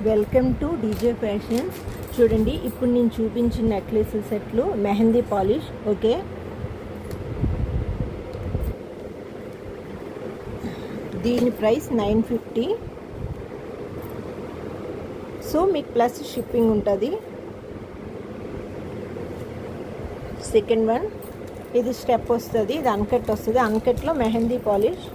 Welcome to DJ fashions. చూడండి, ఇప్పుడు నేను చూపించిన నెక్లెస్ సెట్లు మెహందీ పాలిష్. ఓకే, దీని ప్రైస్ 950. సో మీకు ప్లస్ షిప్పింగ్ ఉంటుంది. సెకండ్ వన్, ఇది స్టెప్ వస్తుంది, ఇది అన్కట్ వస్తుంది. అన్కట్లో మెహందీ పాలిష్.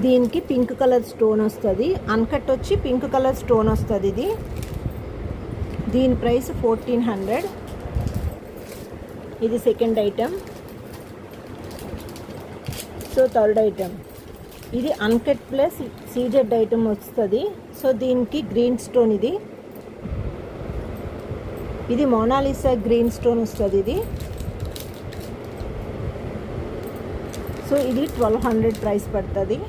దీనికి పింక్ కలర్ స్టోన్ వస్తుంది. అన్కట్ వచ్చి పింక్ కలర్ స్టోన్ వస్తుంది. ఇది దీని ప్రైస్ 1400. ఇది second item. So third item, ఇది అన్కట్ ప్లస్ సీజెడ్ ఐటమ్ వస్తుంది. సో దీనికి గ్రీన్ స్టోన్. ఇది మోనాలిసా గ్రీన్ స్టోన్ వస్తుంది. ఇది సో ఇది 1200 ప్రైస్ పడుతుంది.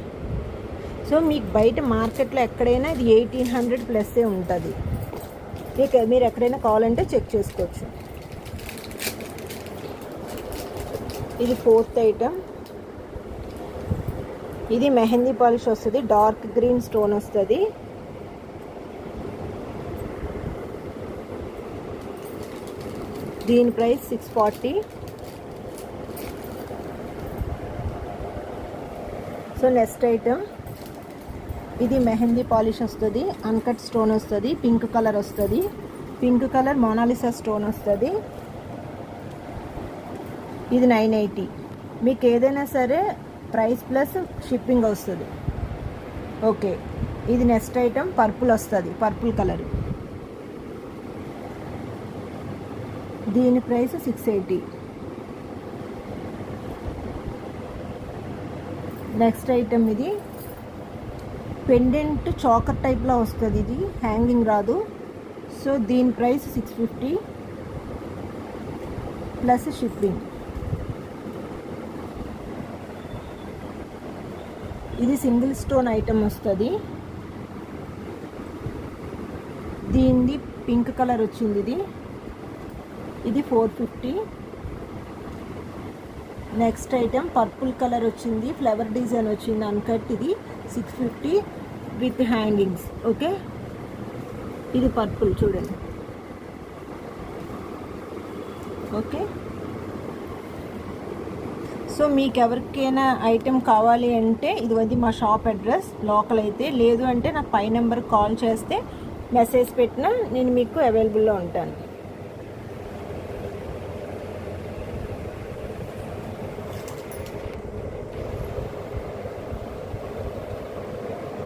సో మీకు బయట మార్కెట్లో ఎక్కడైనా ఇది 1800 ప్లస్సే ఉంటుంది. మీరు ఎక్కడైనా కావాలంటే చెక్ చేసుకోవచ్చు. ఇది ఫోర్త్ ఐటమ్. ఇది మెహందీ పాలిష్ వస్తుంది. డార్క్ గ్రీన్ స్టోన్ వస్తుంది. దీని ప్రైస్ 640. సో నెక్స్ట్ ఐటమ్, ఇది మెహందీ పాలిష్ వస్తుంది. అన్కట్ స్టోన్ వస్తుంది. పింక్ కలర్ వస్తుంది. పింక్ కలర్ మోనాలిసా స్టోన్ వస్తుంది. ఇది 980. మీకు ఏదైనా సరే ప్రైస్ ప్లస్ షిప్పింగ్ వస్తుంది. ఓకే, ఇది నెక్స్ట్ ఐటమ్ పర్పుల్ వస్తుంది. Purple colour. దీని ప్రైస్ 680. నెక్స్ట్ ఐటమ్, ఇది పెండెంట్ చాకర్ టైప్లో వస్తుంది. ఇది హ్యాంగింగ్ రాదు. సో దీని ప్రైస్ 650 ప్లస్ షిప్పింగ్. ఇది సింగిల్ స్టోన్ ఐటమ్ వస్తుంది. దీనిది పింక్ కలర్ వచ్చింది. ఇది 450. నెక్స్ట్ ఐటమ్ పర్పుల్ కలర్ వచ్చింది. ఫ్లవర్ డిజైన్ వచ్చింది. అన్కట్. ఇది 650 విత్ హ్యాంగింగ్స్. ఓకే, ఇది పర్పుల్ చూడండి. ఓకే, సో మీకు ఎవరికైనా ఐటెం కావాలి అంటే ఇది మా షాప్ అడ్రస్. లోకల్ అయితే లేదు అంటే నాకు పై నెంబర్ కాల్ చేస్తే మెసేజ్ పెట్టినా నేను మీకు అవైలబుల్లో ఉంటాను.